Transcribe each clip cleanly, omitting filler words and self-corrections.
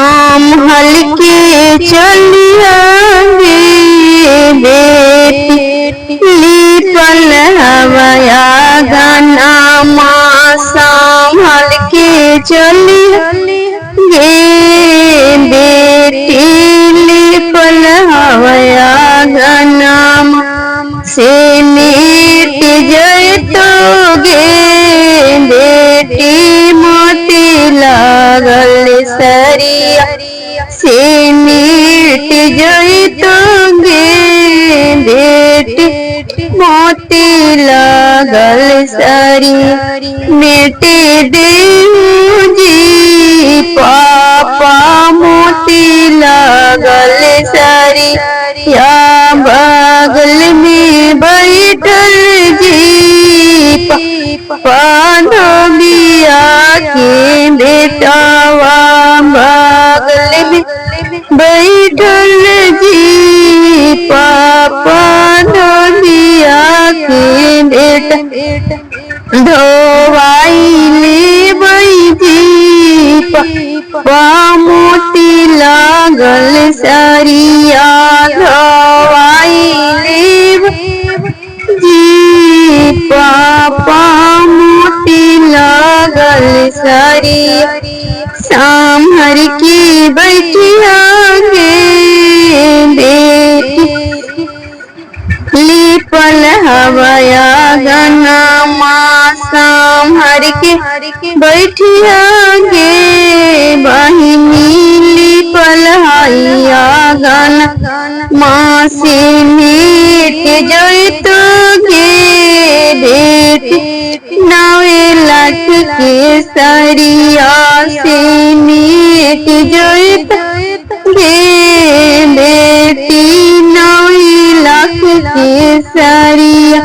हम हल्के चलिए बेटी लिपल हवया गाना माँ संभल के चलिए बेटी लिपल हवया गाना से मिट जैतोगे बेटी मोती लागल सरिया से मिट जैतोगे बेटी मोती लागल सरिया मिट देऊ जी पापा मोती लागल सरिया बगल में बैठल जी पानोबिया के बेटावा बगल में बैठल जी पापा नोबिया के बेटा धोवाई ले बैजी मोती लागल सरिया धोवाई ले जी पापा मोती लागल सरिया सांभर की बैठिया गे बेटी लिपल हवया गाना माँ संभर के बैठिया गे बहिनी लिपल हया गाना माँ से मिट जैतो गे बेटी नवे लाख के सरिया से मिट जैतो गे बेटी नवे लाख के सरिया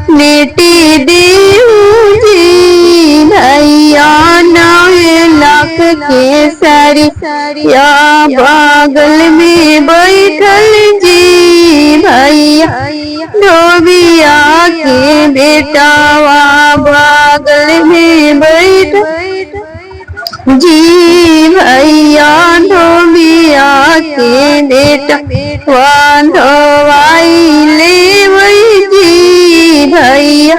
बेटी देऊ जी भैया नवे लाख के सरिया बगल में बैठल जी भैया धोबिया के बेटावा बगल में बैठ जी भैया धोबिया के बेटा धोवाई ले जी भैया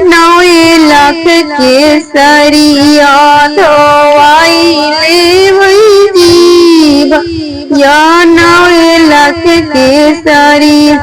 9 लाख के सरिया धोवाई ले जी भैया 9 लाख के सरिया